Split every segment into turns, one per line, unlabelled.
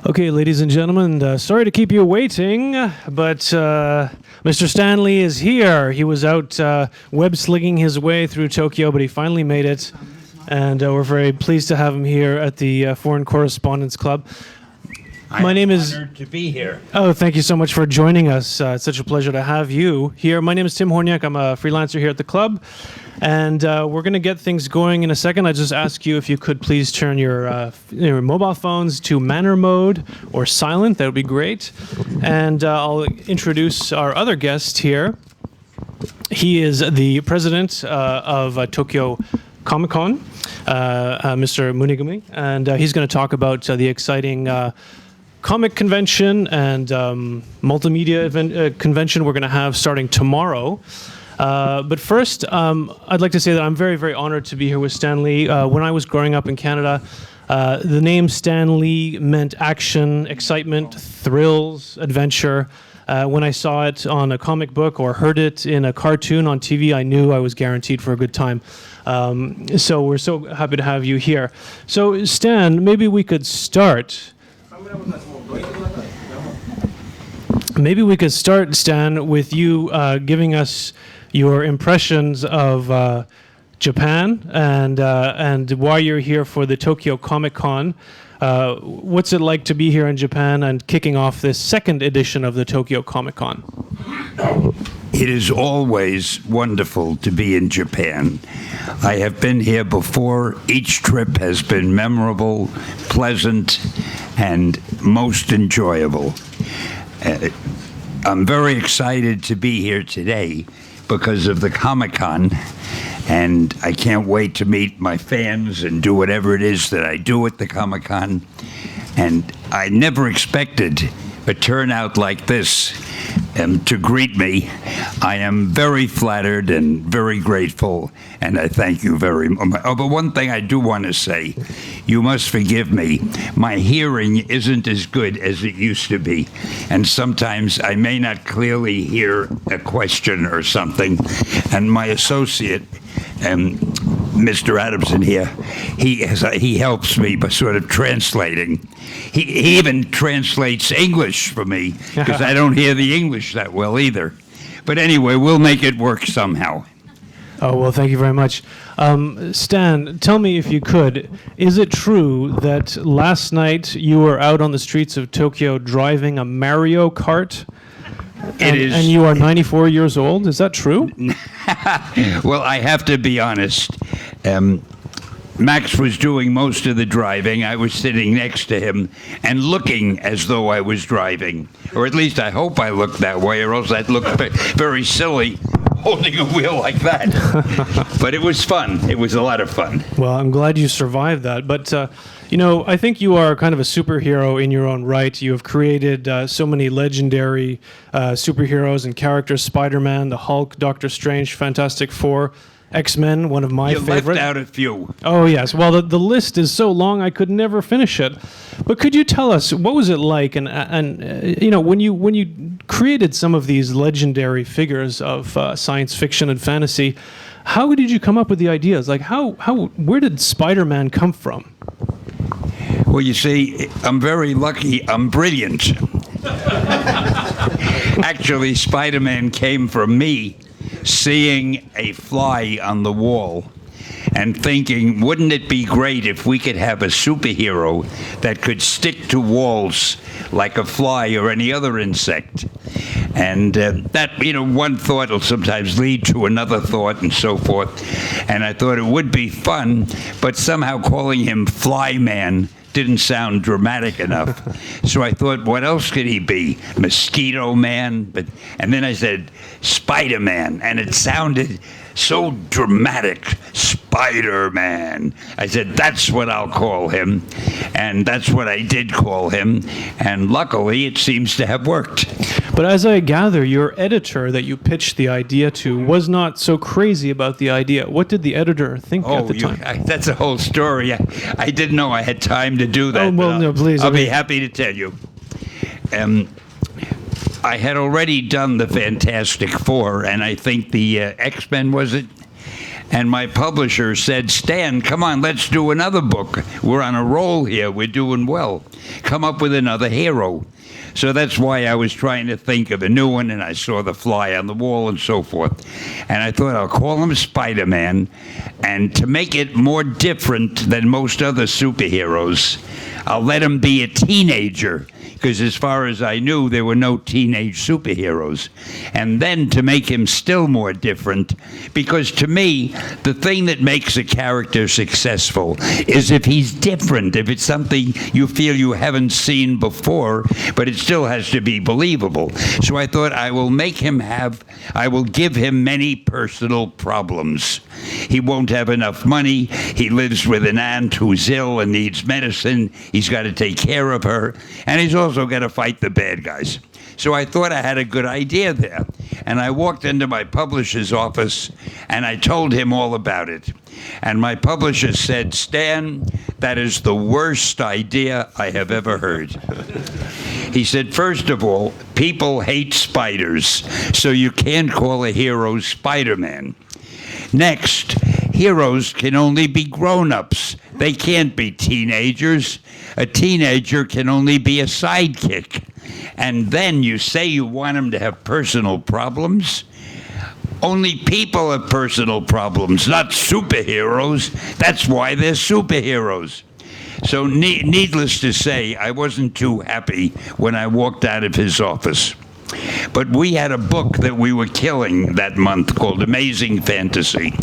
Okay, ladies and gentlemen, sorry to keep you waiting, but Mr. Stanley is here. He was out web-slinging his way through Tokyo, but he finally made it, and we're very pleased to have him here at the Foreign Correspondents Club. My name is
honored to be here.
Oh, thank you so much for joining us. It's such a pleasure to have you here. My name is Tim Horniak. I'm a freelancer here at the club, and we're going to get things going in a second. I just ask you if you could please turn your mobile phones to manner mode or silent. That would be great. And I'll introduce our other guest here. He is the president of Tokyo Comic-Con, Mr. Munegumi, and he's going to talk about the exciting comic convention and multimedia convention we're going to have starting tomorrow. But first, I'd like to say that I'm very, very honored to be here with Stan Lee. When I was growing up in Canada, the name Stan Lee meant action, excitement, thrills, adventure. When I saw it on a comic book or heard it in a cartoon on TV, I knew I was guaranteed for a good time. So we're so happy to have you here. So Stan, maybe we could start. Stan, with you giving us your impressions of Japan and why you're here for the Tokyo Comic-Con. What's it like to be here in Japan and kicking off this second edition of the Tokyo Comic-Con?
It is always wonderful to be in Japan. I have been here before. Each trip has been memorable, pleasant, and most enjoyable. I'm very excited to be here today because of the Comic-Con, and I can't wait to meet my fans and do whatever it is that I do at the Comic-Con. And I never expected a turnout like this to greet me. I am very flattered and very grateful, and I thank you very much. Oh, but one thing I do want to say, you must forgive me. My hearing isn't as good as it used to be, and sometimes I may not clearly hear a question or something, and my associate, Mr. Adamson here, he helps me by sort of translating. He even translates English for me because I don't hear the English that well either. But anyway, we'll make it work somehow.
Oh, well, thank you very much. Stan, tell me if you could, is it true that last night you were out on the streets of Tokyo driving a Mario Kart? And you are 94 years old? Is that true?
Well, I have to be honest. Max was doing most of the driving. I was sitting next to him and looking as though I was driving. Or at least I hope I looked that way, or else I'd look very silly holding a wheel like that. But it was fun. It was a lot of fun.
Well, I'm glad you survived that. But, I think you are kind of a superhero in your own right. You have created so many legendary superheroes and characters. Spider-Man, the Hulk, Doctor Strange, Fantastic Four, X-Men, one of my favorite.
You left out a few.
Oh, yes. Well, the list is so long I could never finish it. But could you tell us, what was it like? And when you created some of these legendary figures of science fiction and fantasy, how did you come up with the ideas? Like, where did Spider-Man come from?
Well, you see, I'm very lucky. I'm brilliant. Actually, Spider-Man came from me seeing a fly on the wall and thinking, wouldn't it be great if we could have a superhero that could stick to walls like a fly or any other insect? And that, one thought will sometimes lead to another thought and so forth. And I thought it would be fun, but somehow calling him Flyman didn't sound dramatic enough. So I thought, what else could he be? Mosquito Man? And then I said, Spider-Man. And it sounded so dramatic. Spider-Man. I said, that's what I'll call him. And that's what I did call him. And luckily, it seems to have worked.
But as I gather, your editor that you pitched the idea to was not so crazy about the idea. What did the editor think at the time?
That's a whole story. I didn't know I had time to do that.
Oh, well, no, please.
I'll be happy to tell you. I had already done the Fantastic Four, and I think the X-Men, was it? And my publisher said, Stan, come on, let's do another book. We're on a roll here. We're doing well. Come up with another hero. So that's why I was trying to think of a new one, and I saw the fly on the wall and so forth. And I thought I'll call him Spider-Man, and to make it more different than most other superheroes, I'll let him be a teenager, because as far as I knew, there were no teenage superheroes. And then to make him still more different, because to me, the thing that makes a character successful is if he's different, if it's something you feel you haven't seen before, but it still has to be believable. So I thought I will give him many personal problems. He won't have enough money. He lives with an aunt who's ill and needs medicine. He's got to take care of her. And he's also got to fight the bad guys. So I thought I had a good idea there. And I walked into my publisher's office and I told him all about it. And my publisher said, Stan, that is the worst idea I have ever heard. He said, first of all, people hate spiders, so you can't call a hero Spider-Man. Next, heroes can only be grown-ups. They can't be teenagers. A teenager can only be a sidekick. And then you say you want him to have personal problems? Only people have personal problems, not superheroes. That's why they're superheroes. So needless to say, I wasn't too happy when I walked out of his office. But we had a book that we were killing that month called Amazing Fantasy.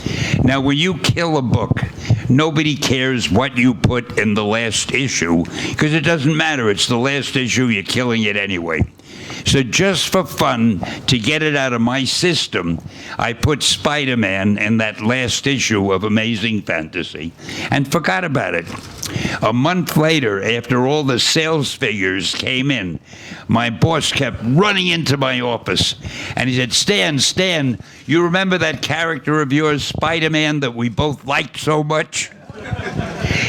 Now, when you kill a book, nobody cares what you put in the last issue, because it doesn't matter. It's the last issue. You're killing it anyway. So just for fun, to get it out of my system, I put Spider-Man in that last issue of Amazing Fantasy and forgot about it. A month later, after all the sales figures came in, my boss kept running into my office, and he said, Stan, you remember that character of yours, Spider-Man, that we both liked so much?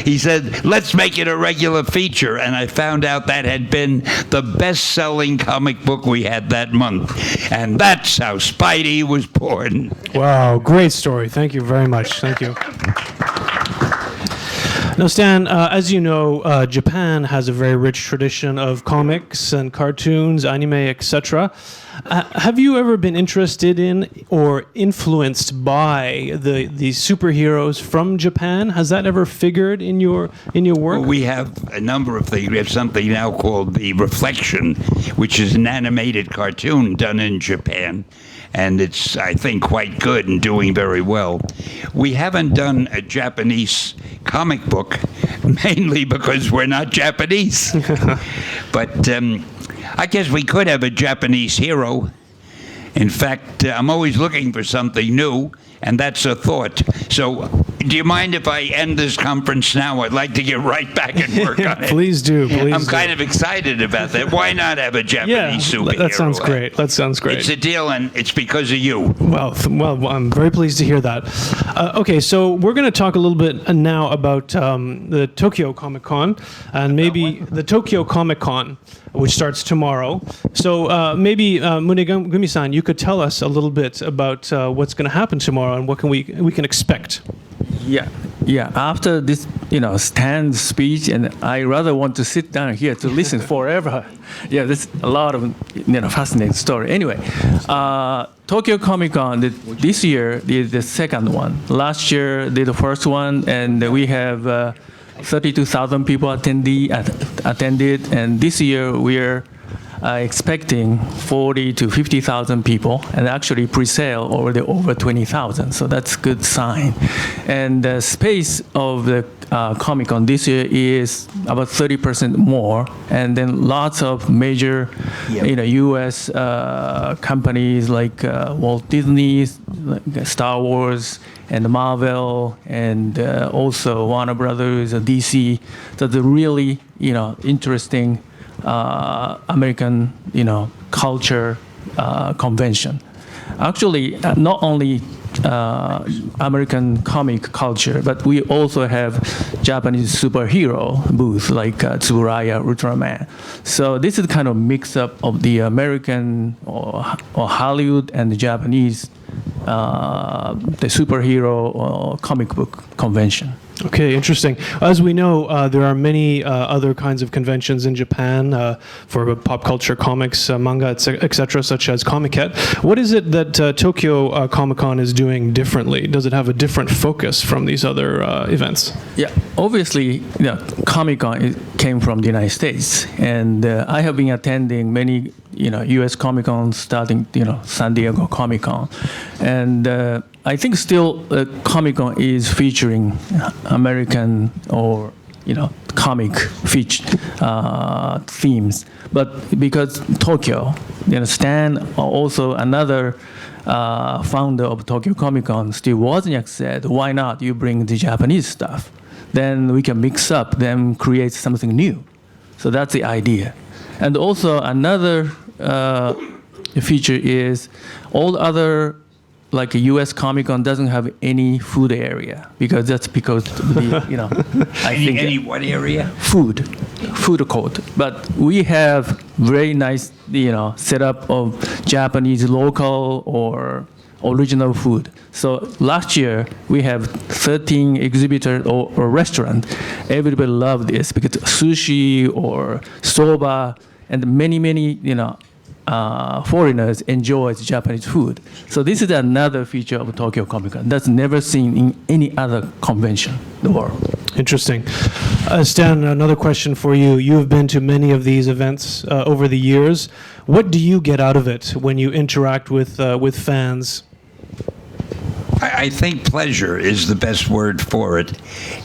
He said, let's make it a regular feature. And I found out that had been the best-selling comic book we had that month. And that's how Spidey was born.
Wow, great story. Thank you very much. Thank you. Now, Stan, as you know, Japan has a very rich tradition of comics and cartoons, anime, etc. Have you ever been interested in or influenced by the superheroes from Japan? Has that ever figured in your work?
Well, we have a number of things. We have something now called The Reflection, which is an animated cartoon done in Japan. And it's, I think, quite good and doing very well. We haven't done a Japanese comic book, mainly because we're not Japanese. But I guess we could have a Japanese hero. In fact, I'm always looking for something new, and that's a thought. So do you mind if I end this conference now? I'd like to get right back at work on it.
Please do.
I'm kind of excited about that. Why not have a Japanese superhero?
That sounds great. That sounds great.
It's a deal, and it's because of you.
Well, I'm very pleased to hear that. Okay, so we're going to talk a little bit now about the Tokyo Comic Con, and maybe the Tokyo Comic Con, which starts tomorrow. So maybe Munegumi-san, you could tell us a little bit about what's going to happen tomorrow and what we can expect.
Yeah. After this, Stan's speech, and I rather want to sit down here to listen forever. Yeah, there's a lot of fascinating story. Anyway, Tokyo Comic Con this year is the second one. Last year did the first one, and we have 32,000 people attended, and this year we're expecting 40 to 50,000 people, and actually pre-sale already over 20,000, so that's a good sign. And the space of the Comic-Con this year is about 30% more, and then lots of major U.S. companies like Walt Disney, like Star Wars, and Marvel, and also Warner Brothers, DC. So the really interesting American, culture convention. Actually, not only American comic culture, but we also have Japanese superhero booth like Tsuburaya, Ultraman. So this is kind of mix up of the American or Hollywood and the Japanese the superhero or comic book convention.
Okay, interesting. As we know, there are many other kinds of conventions in Japan for pop culture, comics, manga, etc., such as Comiket. What is it that Tokyo Comic-Con is doing differently? Does it have a different focus from these other events?
Yeah, obviously, Comic-Con came from the United States, and I have been attending many, U.S. Comic-Con, starting, San Diego Comic-Con, and I think still Comic-Con is featuring American or comic themes, but because Tokyo, Stan, also another founder of Tokyo Comic-Con, Steve Wozniak, said, "Why not you bring the Japanese stuff? Then we can mix up, then create something new." So that's the idea, and also another feature is all other. Like a U.S. Comic-Con doesn't have any food area because I think
any what area?
Food court. But we have very nice, setup of Japanese local or original food. So last year we have 13 exhibitors or restaurant. Everybody loved this because sushi or soba and many foreigners enjoy Japanese food. So this is another feature of Tokyo Comic-Con that's never seen in any other convention in the world.
Interesting. Stan, another question for you. You have been to many of these events over the years. What do you get out of it when you interact with fans?
I think pleasure is the best word for it.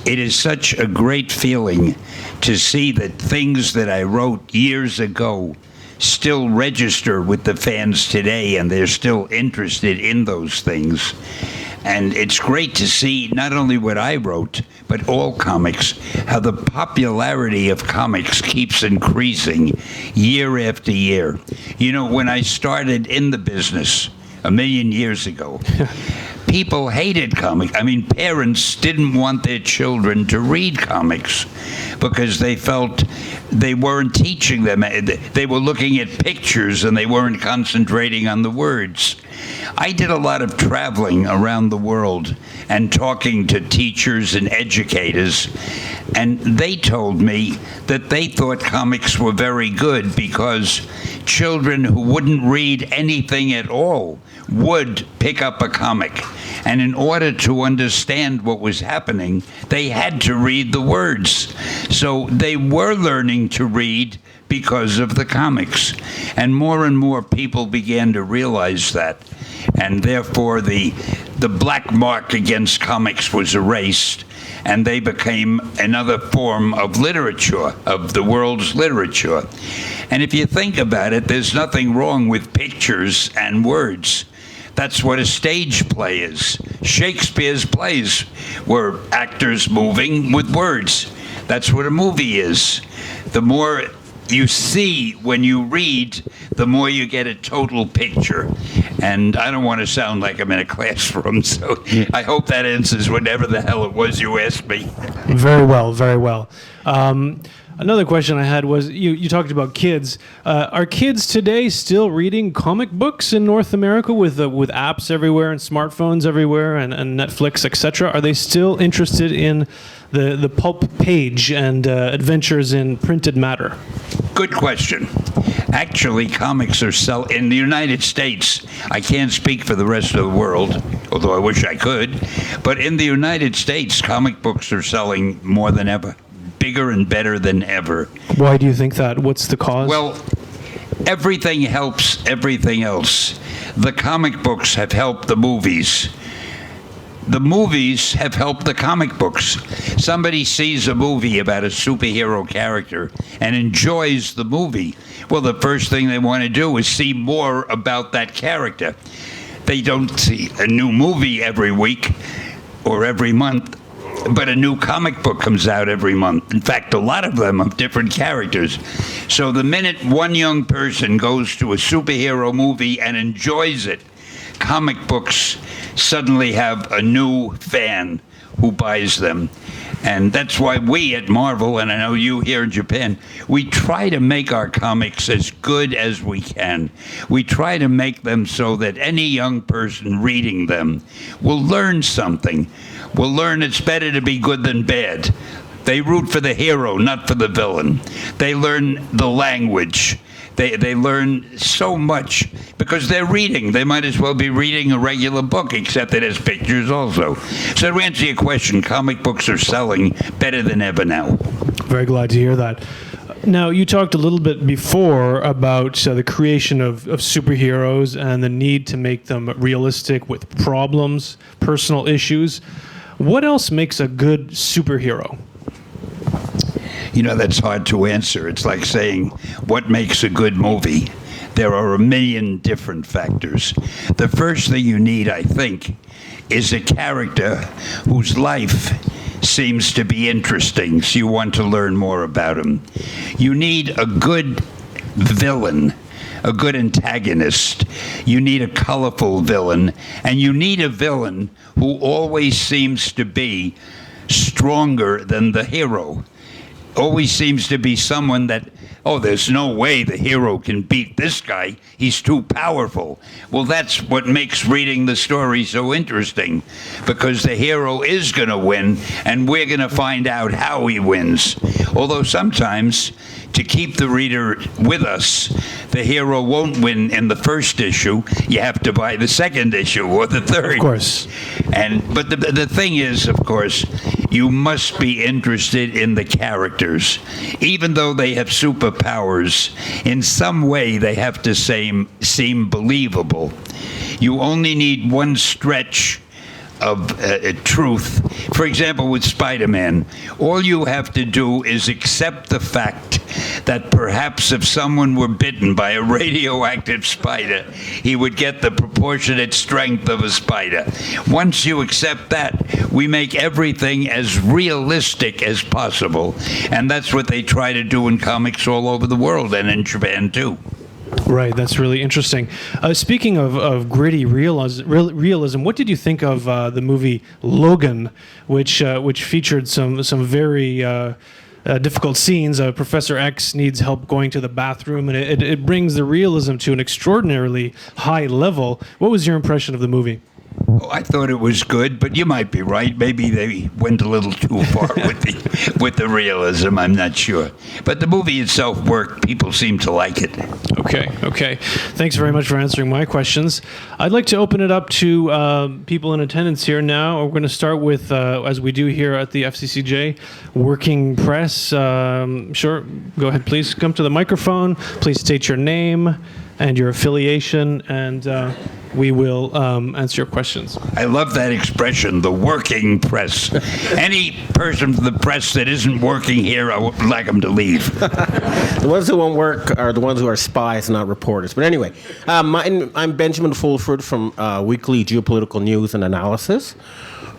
It is such a great feeling to see that things that I wrote years ago still register with the fans today, and they're still interested in those things. And it's great to see not only what I wrote, but all comics, how the popularity of comics keeps increasing year after year. When I started in the business a million years ago, people hated comics. Parents didn't want their children to read comics because they felt they weren't teaching them. They were looking at pictures and they weren't concentrating on the words. I did a lot of traveling around the world and talking to teachers and educators, and they told me that they thought comics were very good because children who wouldn't read anything at all would pick up a comic. And in order to understand what was happening, they had to read the words. So they were learning to read because of the comics. And more people began to realize that. And therefore, the black mark against comics was erased, and they became another form of literature, of the world's literature. And if you think about it, there's nothing wrong with pictures and words. That's what a stage play is. Shakespeare's plays were actors moving with words. That's what a movie is. The more you see when you read, the more you get a total picture. And I don't want to sound like I'm in a classroom, so I hope that answers whatever the hell it was you asked me.
Very well, very well. Another question I had was, you talked about kids. Are kids today still reading comic books in North America with apps everywhere and smartphones everywhere and Netflix, etc.? Are they still interested in the pulp page and adventures in printed matter?
Good question. Actually, comics are in the United States. I can't speak for the rest of the world, although I wish I could. But in the United States, comic books are selling more than ever. Bigger and better than ever.
Why do you think that? What's the cause?
Well, everything helps everything else. The comic books have helped the movies. The movies have helped the comic books. Somebody sees a movie about a superhero character and enjoys the movie. Well, the first thing they want to do is see more about that character. They don't see a new movie every week or every month, but a new comic book comes out every month. In fact, a lot of them have different characters. So the minute one young person goes to a superhero movie and enjoys it, comic books suddenly have a new fan who buys them. And that's why we at Marvel, and I know you here in Japan, we try to make our comics as good as we can. We try to make them so that any young person reading them will learn something, will learn it's better to be good than bad. They root for the hero, not for the villain. They learn the language. They learn so much because they're reading. They might as well be reading a regular book, except it has pictures also. So to answer your question, comic books are selling better than ever now.
Very glad to hear that. Now, you talked a little bit before about the creation of superheroes and the need to make them realistic with problems, personal issues. What else makes a good superhero?
You know, that's hard to answer. It's like saying, what makes a good movie? There are a million different factors. The first thing you need, I think, is a character whose life seems to be interesting, so you want to learn more about him. You need a good villain, a good antagonist. You need a colorful villain, and you need a villain who always seems to be stronger than the hero. Always seems to be someone that, oh, there's no way the hero can beat this guy. He's too powerful. Well, that's what makes reading the story so interesting, because the hero is going to win, and we're going to find out how he wins. Although sometimes, to keep the reader with us, the hero won't win in the first issue. You have to buy the second issue or the third.
Of course.
But the thing is, of course, you must be interested in the characters. Even though they have superpowers, in some way they have to seem believable. You only need one stretch of truth. For example, with Spider-Man, all you have to do is accept the fact that perhaps if someone were bitten by a radioactive spider, he would get the proportionate strength of a spider. Once you accept that, we make everything as realistic as possible. And that's what they try to do in comics all over the world, and in Japan too.
Right, that's really interesting. Speaking of gritty realism, what did you think of the movie Logan, which featured some very difficult scenes? Professor X needs help going to the bathroom, and it brings the realism to an extraordinarily high level. What was your impression of the movie?
Oh, I thought it was good, but you might be right. Maybe they went a little too far with the realism. I'm not sure. But the movie itself worked. People seem to like it.
Okay. Thanks very much for answering my questions. I'd like to open it up to people in attendance here now. We're going to start with, as we do here at the FCCJ, working press. Sure, go ahead, please. Come to the microphone. Please state your name and your affiliation, and we will answer your questions.
I love that expression, the working press. Any person from the press that isn't working here, I would like them to leave.
The ones who won't work are the ones who are spies, not reporters. But anyway, I'm Benjamin Fulford from Weekly Geopolitical News and Analysis.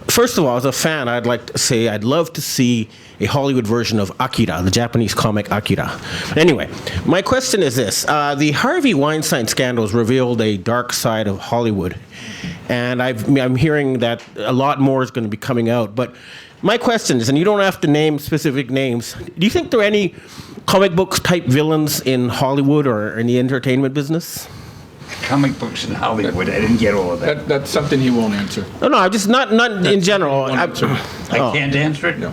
First of all, as a fan, I'd like to say I'd love to see a Hollywood version of Akira, the Japanese comic Akira. Anyway, my question is this. The Harvey Weinstein scandals revealed a dark side of Hollywood. And I'm hearing that a lot more is going to be coming out. But my question is, and you don't have to name specific names, do you think there are any comic books type villains in Hollywood or in the entertainment business?
Comic books in Hollywood, I didn't get all of that.
That's something he won't answer.
No, just not in general.
I can't answer it?
No.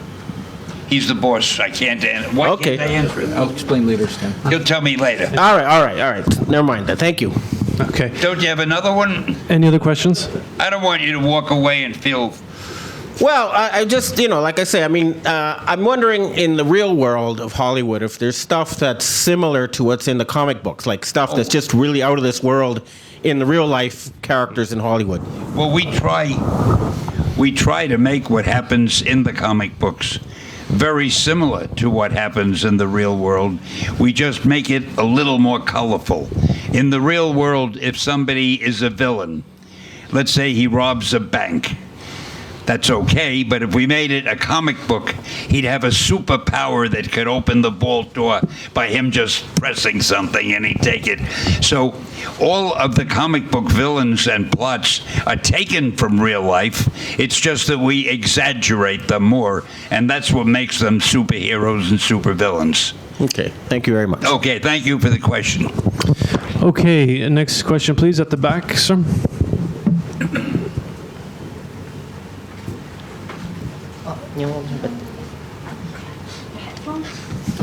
He's the boss. I can't answer. Why
Okay.
can't I answer it?
I'll explain later, Stan.
He'll tell me later.
All right. Never mind that. Thank you.
Okay.
Don't you have another one?
Any other questions?
I don't want you to walk away and feel...
Well, I just, like I say, I'm wondering in the real world of Hollywood if there's stuff that's similar to what's in the comic books, like stuff that's just really out of this world in the real life characters in Hollywood.
Well, we try to make what happens in the comic books very similar to what happens in the real world. We just make it a little more colorful. In the real world, if somebody is a villain, let's say he robs a bank, that's okay. But if we made it a comic book, he'd have a superpower that could open the vault door by him just pressing something and he'd take it. So all of the comic book villains and plots are taken from real life. It's just that we exaggerate them more, and that's what makes them superheroes and supervillains.
Okay, thank you very much.
Okay, thank you for the question.
Okay, next question, please, at the back, sir.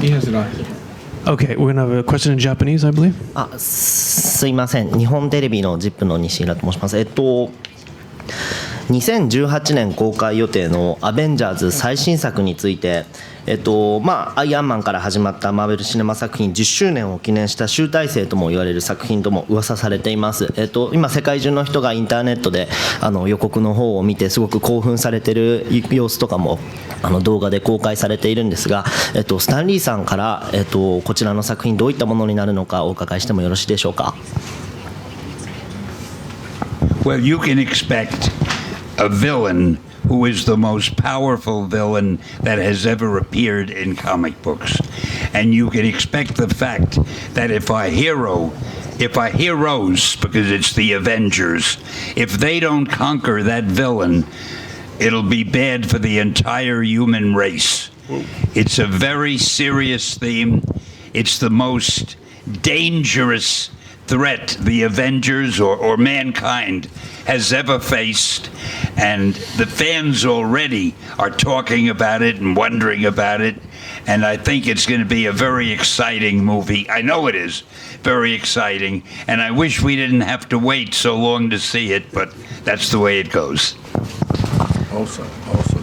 He has it on.
Okay, we're gonna have a question in Japanese, I believe.
すいません、日本テレビの ZIP の西浦と申します。2018年公開予定のアベンジャーズ最新作について、アイアンマンから始まったマーベルシネマ作品10周年を記念した集大成とも言われる作品とも噂されています。今世界中の人がインターネットで予告の方を見てすごく興奮されている様子とかも動画で公開されているんですが、スタンリーさんから、こちらの作品どういったものになるのかお伺いしてもよろしいでしょうか。
Well, you can expect a villain who is the most powerful villain that has ever appeared in comic books. And you can expect the fact that if our heroes, because it's the Avengers, if they don't conquer that villain, it'll be bad for the entire human race. It's a very serious theme. It's the most dangerous threat the Avengers or mankind has ever faced, and the fans already are talking about it and wondering about it, and I think it's going to be a very exciting movie. I know it is very exciting, and I wish we didn't have to wait so long to see it, but that's the way it goes.
Also,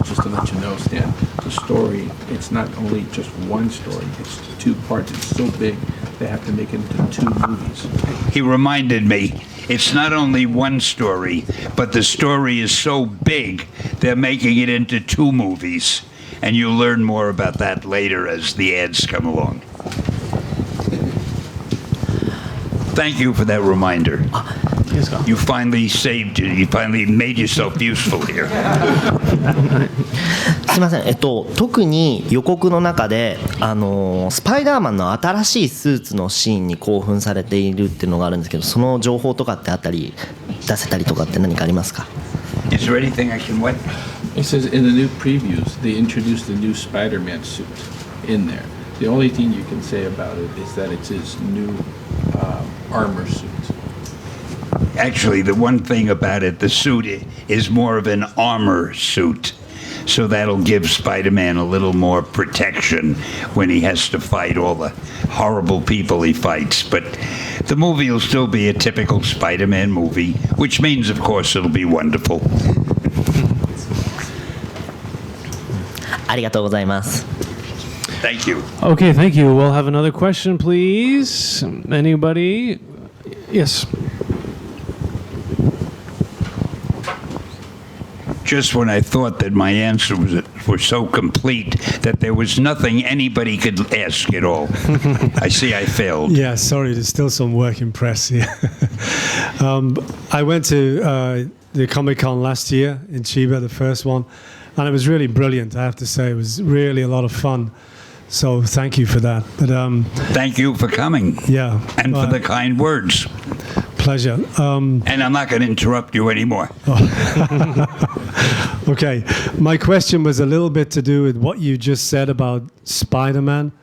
just to let you know, Stan, the story, it's not only just one story, it's two parts. It's so big, they have to make it into two movies.
He reminded me, it's not only one story, but the story is so big, they're making it into two movies. And you'll learn more about that later as the ads come along. Thank you for that reminder. You finally made yourself useful here.
すみません、特に予告の中で、スパイダーマンの新しいスーツのシーンに興奮されているっていうのがあるんですけど、その情報とかってあったり出せたりとかって何かありますか？
Is there anything I can what?
It says in the new previews, they introduced a new Spider-Man suit in there. The only thing you can say about it is that it's his new armor suit.
Actually, the one thing about it, the suit is more of an armor suit. So that'll give Spider-Man a little more protection when he has to fight all the horrible people he fights. But the movie will still be a typical Spider-Man movie, which means, of course, it'll be wonderful.
ありがとうございます。
Thank you.
Okay, thank you. We'll have another question, please. Anybody? Yes.
Just when I thought that my answer were so complete that there was nothing anybody could ask at all. I see I failed.
Yeah, sorry, there's still some work in press here. I went to the Comic-Con last year in Chiba, the first one, and it was really brilliant, I have to say. It was really a lot of fun. So thank you for that. But
Thank you for coming.
Yeah.
And for the kind words.
Pleasure.
And I'm not going to interrupt you anymore.
Okay. My question was a little bit to do with what you just said about Spider-Man.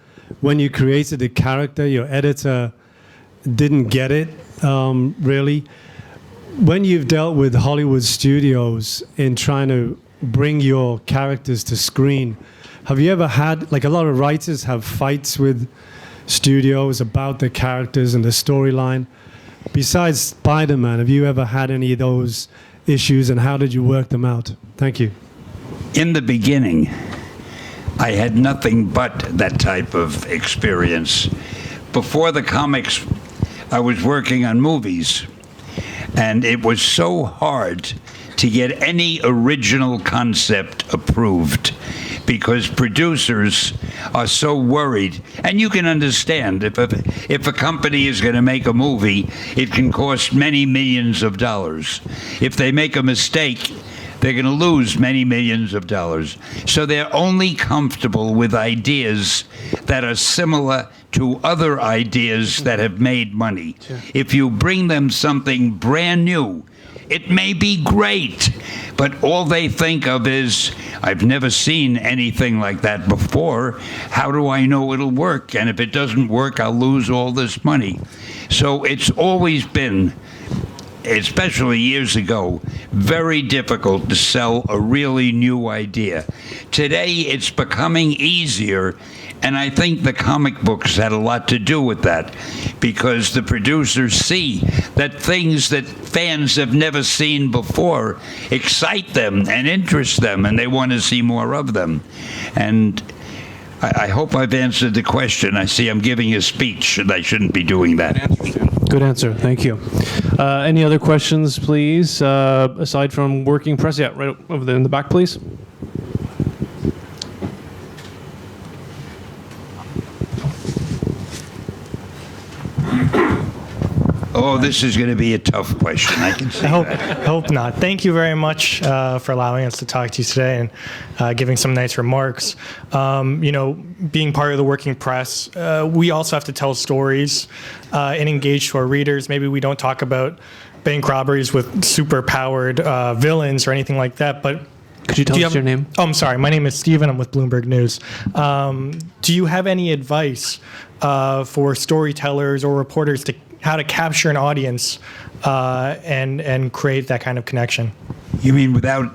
When you created the character, your editor didn't get it, really. When you've dealt with Hollywood studios in trying to bring your characters to screen, have you ever had, like a lot of writers have fights with studios about the characters and the storyline? Besides Spider-Man, have you ever had any of those issues, and how did you work them out? Thank you.
In the beginning, I had nothing but that type of experience. Before the comics, I was working on movies, and it was so hard to get any original concept approved because producers are so worried. And you can understand, if a company is going to make a movie, it can cost many millions of dollars. If they make a mistake, they're going to lose many millions of dollars. So they're only comfortable with ideas that are similar to other ideas that have made money.
Sure.
If you bring them something brand new, it may be great, but all they think of is, I've never seen anything like that before. How do I know it'll work? And if it doesn't work, I'll lose all this money. So it's always been, especially years ago, very difficult to sell a really new idea. Today, it's becoming easier, and I think the comic books had a lot to do with that, because the producers see that things that fans have never seen before excite them and interest them, and they want to see more of them. And I hope I've answered the question. I see I'm giving a speech, and I shouldn't be doing that.
Good answer. Thank you. Any other questions, please, aside from working press? Yeah, right over there in the back, please.
Oh, this is going to be a tough question. I can see
I hope not. Thank you very much for allowing us to talk to you today and giving some nice remarks. Being part of the working press, we also have to tell stories and engage to our readers. Maybe we don't talk about bank robberies with super-powered villains or anything like that, but
Could you tell us your name?
Oh, I'm sorry. My name is Steven. I'm with Bloomberg News. Do you have any advice for storytellers or reporters to how to capture an audience and create that kind of connection?
You mean without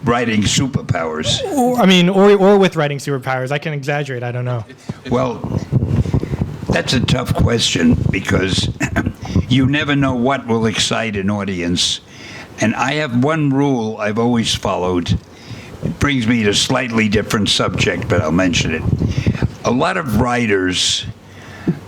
writing superpowers?
Or with writing superpowers. I can exaggerate. I don't know.
Well, that's a tough question, because you never know what will excite an audience. And I have one rule I've always followed. It brings me to a slightly different subject, but I'll mention it. A lot of writers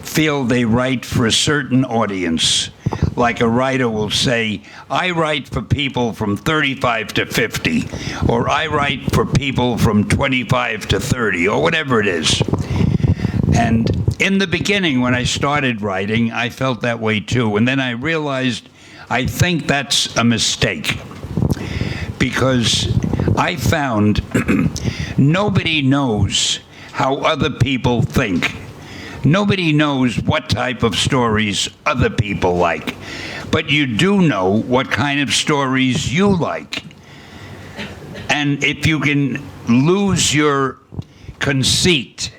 feel they write for a certain audience. Like a writer will say, I write for people from 35 to 50, or I write for people from 25 to 30, or whatever it is. And in the beginning, when I started writing, I felt that way too. And then I realized I think that's a mistake, because I found nobody knows how other people think. Nobody knows what type of stories other people like, but you do know what kind of stories you like. And if you can lose your conceit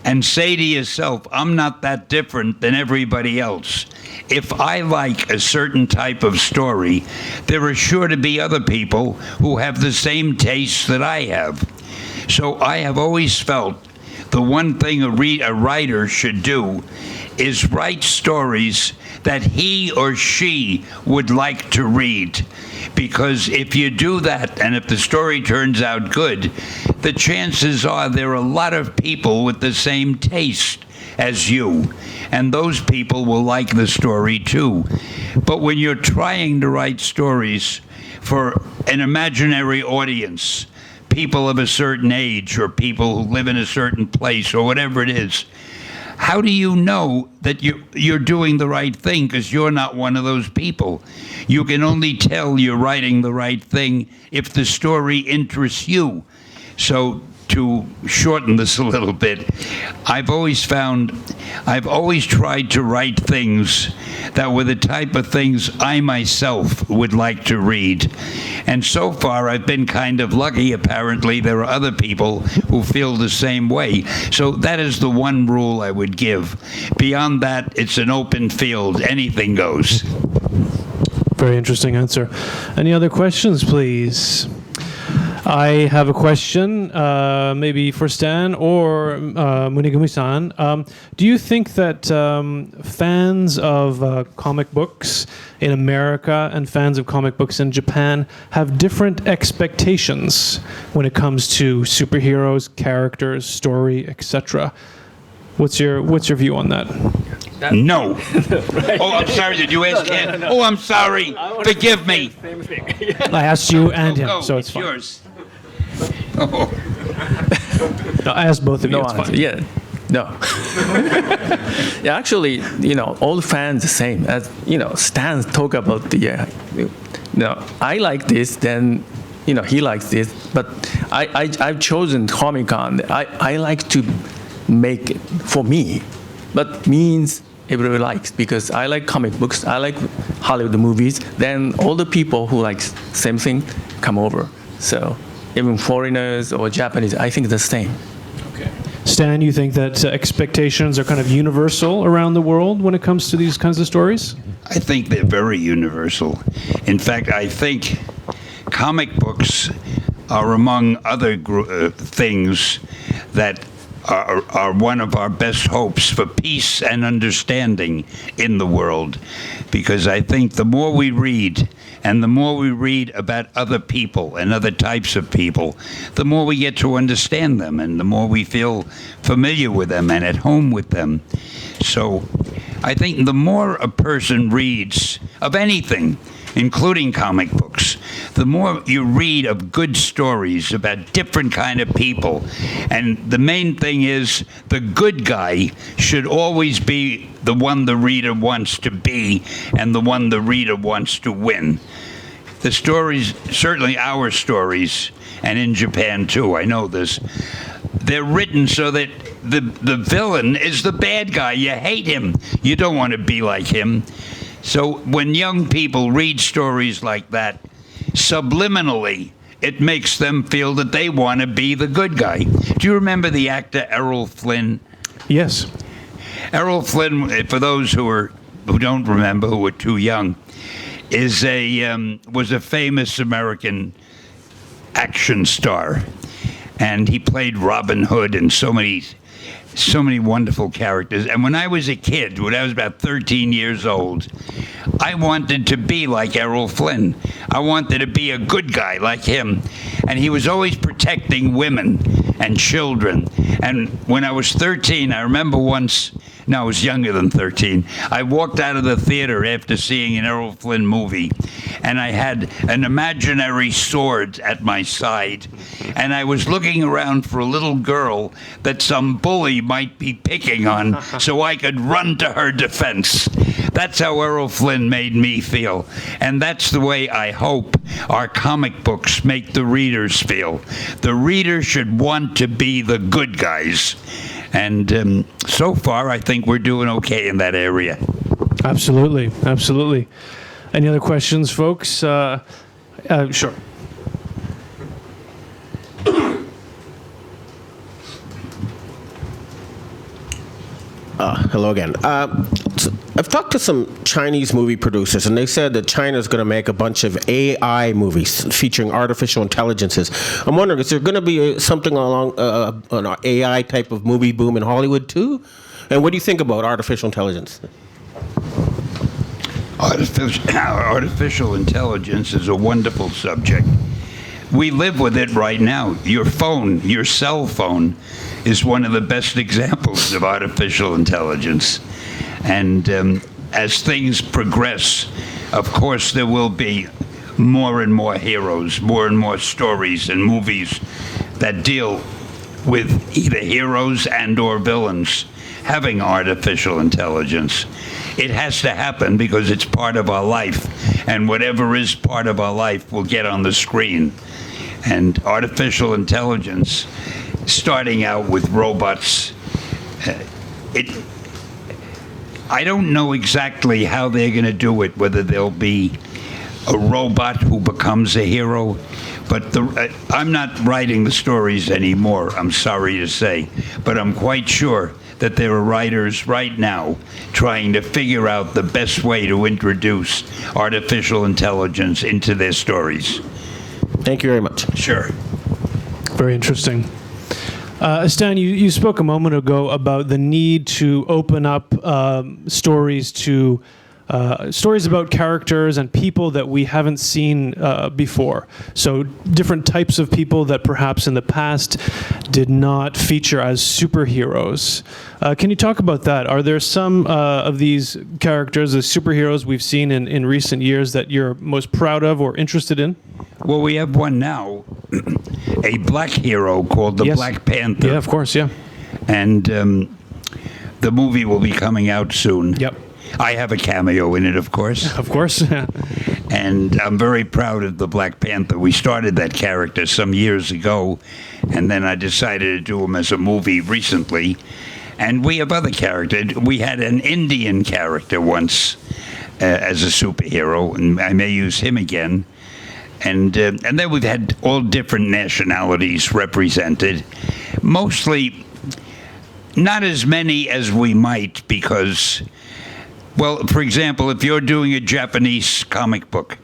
and say to yourself, I'm not that different than everybody else. If I like a certain type of story, there are sure to be other people who have the same tastes that I have. So I have always felt the one thing a writer should do is write stories that he or she would like to read. Because if you do that, and if the story turns out good, the chances are there are a lot of people with the same taste as you, and those people will like the story too. But when you're trying to write stories for an imaginary audience, people of a certain age, or people who live in a certain place, or whatever it is, how do you know that you're doing the right thing? Because you're not one of those people. You can only tell you're writing the right thing if the story interests you. So to shorten this a little bit, I've always tried to write things that were the type of things I myself would like to read. And so far, I've been kind of lucky. Apparently, there are other people who feel the same way. So that is the one rule I would give. Beyond that, it's an open field. Anything goes.
Very interesting answer. Any other questions, please? I have a question, maybe for Stan or Munegumi-san. Do you think that fans of comic books in America and fans of comic books in Japan have different expectations when it comes to superheroes, characters, story, etc.? What's your view on that?
No. Oh, I'm sorry. Did you ask him? Oh, I'm sorry. Forgive me.
I asked you and him,
Go,
so it's fine.
yours. Oh.
No, I asked both of you.
No
It's
answer.
fine.
Yeah. No. Yeah, actually, all fans the same. As Stan talk about I like this, then he likes this, but I've chosen Comic-Con. I like to make it for me, but means everybody likes, because I like comic books, I like Hollywood movies, then all the people who like same thing come over. So even foreigners or Japanese, I think the same.
Okay.
Stan, you think that expectations are kind of universal around the world when it comes to these kinds of stories?
I think they're very universal. In fact, I think comic books are among other things that are one of our best hopes for peace and understanding in the world. Because I think the more we read, and the more we read about other people and other types of people, the more we get to understand them, and the more we feel familiar with them and at home with them. So I think the more a person reads of anything, including comic books, the more you read of good stories about different kind of people. And the main thing is the good guy should always be the one the reader wants to be and the one the reader wants to win. The stories, certainly our stories, and in Japan too, I know this, they're written so that the villain is the bad guy. You hate him. You don't want to be like him. So when young people read stories like that, subliminally, it makes them feel that they want to be the good guy. Do you remember the actor Errol Flynn?
Yes.
Errol Flynn, for those who don't remember, who are too young, was a famous American action star, and he played Robin Hood and so many wonderful characters. And when I was a kid, when I was about 13 years old, I wanted to be like Errol Flynn. I wanted to be a good guy like him. And he was always protecting women and children. And when I was 13, I remember once, no, I was younger than 13, I walked out of the theater after seeing an Errol Flynn movie, and I had an imaginary sword at my side, and I was looking around for a little girl that some bully might be picking on so I could run to her defense. That's how Errol Flynn made me feel, and that's the way I hope our comic books make the readers feel. The reader should want to be the good guys. And so far, I think we're doing okay in that area.
Absolutely, absolutely. Any other questions, folks? Sure.
Hello again. So I've talked to some Chinese movie producers, and they said that China's going to make a bunch of AI movies featuring artificial intelligences. I'm wondering, is there going to be something along an AI type of movie boom in Hollywood too? And what do you think about artificial intelligence?
Artificial intelligence is a wonderful subject. We live with it right now. Your phone, your cell phone, is one of the best examples of artificial intelligence. And as things progress, of course, there will be more and more heroes, more and more stories and movies that deal with either heroes and or villains having artificial intelligence. It has to happen because it's part of our life, and whatever is part of our life will get on the screen. And artificial intelligence, starting out with robots, I don't know exactly how they're going to do it, whether there'll be a robot who becomes a hero, but I'm not writing the stories anymore, I'm sorry to say, but I'm quite sure that there are writers right now trying to figure out the best way to introduce artificial intelligence into their stories.
Thank you very much.
Sure.
Very interesting. Stan, you spoke a moment ago about the need to open up stories to stories about characters and people that we haven't seen before. So different types of people that perhaps in the past did not feature as superheroes. Can you talk about that? Are there some of these characters, the superheroes we've seen in recent years that you're most proud of or interested in?
Well, we have one now, a black hero called the
Yes.
Black Panther.
Yeah, of course, yeah.
And the movie will be coming out soon.
Yep.
I have a cameo in it, of course.
Of course.
And I'm very proud of the Black Panther. We started that character some years ago, and then I decided to do him as a movie recently. And we have other characters. We had an Indian character once as a superhero, and I may use him again. And then we've had all different nationalities represented. Mostly, not as many as we might, because, well, for example, if you're doing a Japanese comic book,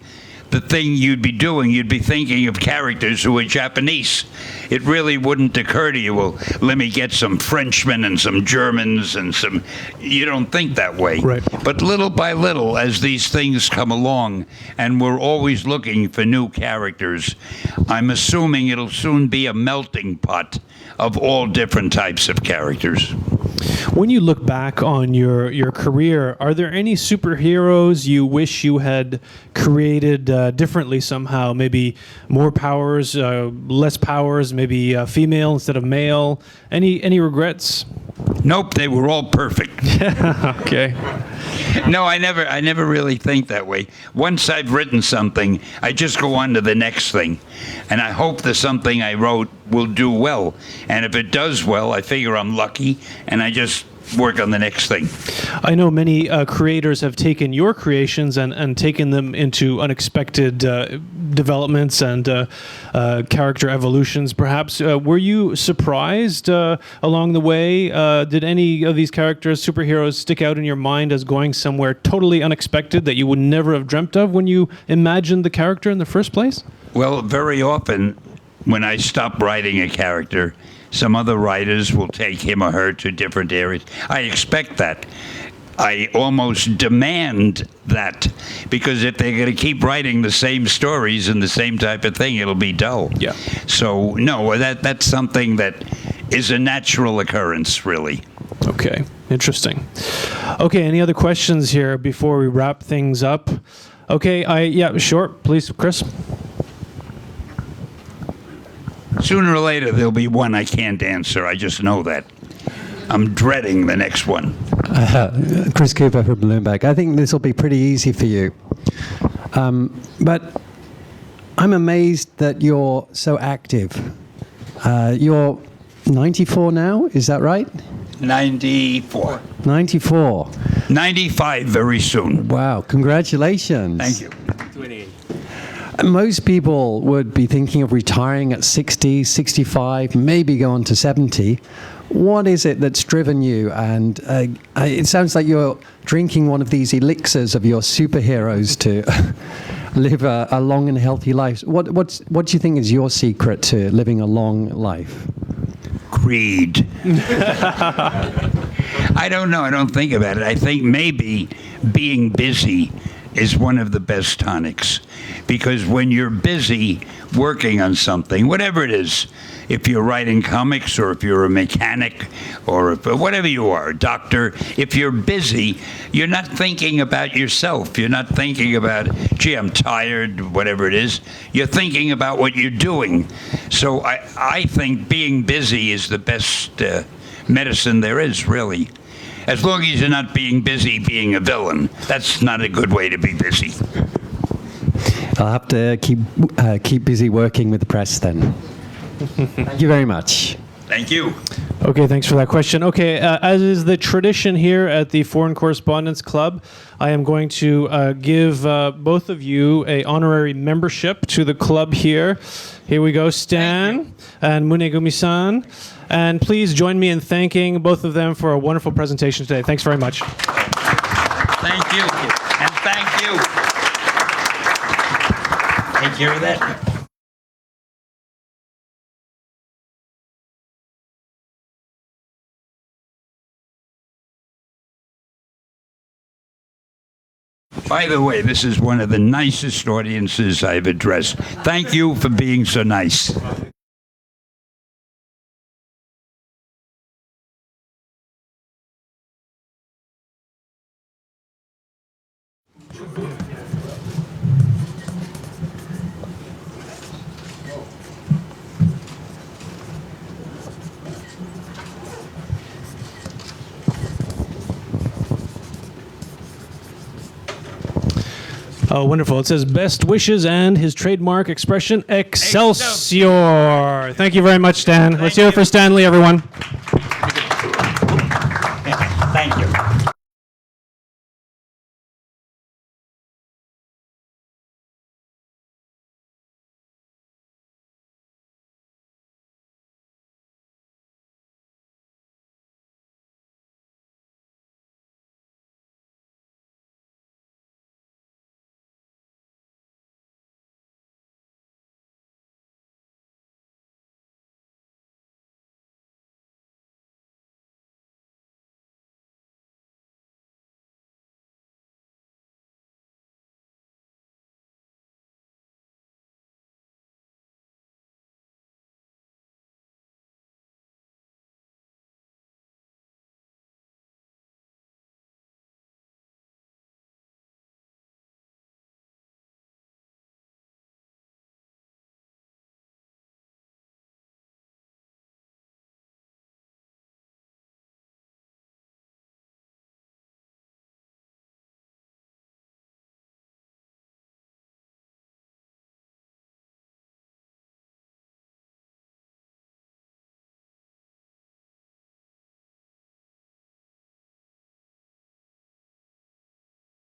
the thing you'd be doing, you'd be thinking of characters who are Japanese. It really wouldn't occur to you, well, let me get some Frenchmen and some Germans and some... You don't think that way.
Right.
But little by little, as these things come along, and we're always looking for new characters, I'm assuming it'll soon be a melting pot of all different types of characters.
When you look back on your career, are there any superheroes you wish you had created differently somehow? Maybe more powers, less powers, maybe female instead of male? Any regrets?
Nope, they were all perfect.
Okay.
No, I never really think that way. Once I've written something, I just go on to the next thing. And I hope the something I wrote will do well. And if it does well, I figure I'm lucky, and I just work on the next thing.
I know many creators have taken your creations and taken them into unexpected developments and character evolutions, perhaps. Were you surprised along the way? Did any of these characters, superheroes, stick out in your mind as going somewhere totally unexpected that you would never have dreamt of when you imagined the character in the first place?
Well, very often, when I stop writing a character, some other writers will take him or her to different areas. I expect that. I almost demand that, because if they're going to keep writing the same stories and the same type of thing, it'll be dull.
Yeah.
So, no, that's something that is a natural occurrence, really.
Okay, interesting. Okay, any other questions here before we wrap things up? Okay, yeah, sure, please, Chris.
Sooner or later, there'll be one I can't answer. I just know that. I'm dreading the next one.
Chris Cooper from Bloomberg. I think this will be pretty easy for you. But I'm amazed that you're so active. You're 94 now, is that right?
94.
94.
95 very soon.
Wow, congratulations.
Thank you.
Most people would be thinking of retiring at 60, 65, maybe go on to 70. What is it that's driven you? And it sounds like you're drinking one of these elixirs of your superheroes to live a long and healthy life. What do you think is your secret to living a long life?
Greed. I don't know. I don't think about it. I think maybe being busy is one of the best tonics, because when you're busy working on something, whatever it is, if you're writing comics or if you're a mechanic or whatever you are, a doctor, if you're busy, you're not thinking about yourself. You're not thinking about, gee, I'm tired, whatever it is. You're thinking about what you're doing. So I think being busy is the best medicine there is, really. As long as you're not being busy being a villain. That's not a good way to be busy.
I'll have to keep busy working with the press then. Thank you very much.
Thank you.
Okay, thanks for that question. Okay, as is the tradition here at the Foreign Correspondents Club, I am going to give both of you a honorary membership to the club here. Here we go, Stan and Munegumi-san. And please join me in thanking both of them for a wonderful presentation today. Thanks very much.
Thank you. And thank you. Take care of that. By the way, this is one of the nicest audiences I've addressed. Thank you for being so nice.
Oh, wonderful. It says best wishes and his trademark expression, Excelsior. Thank you very much, Stan. Let's hear it for Stanley, everyone.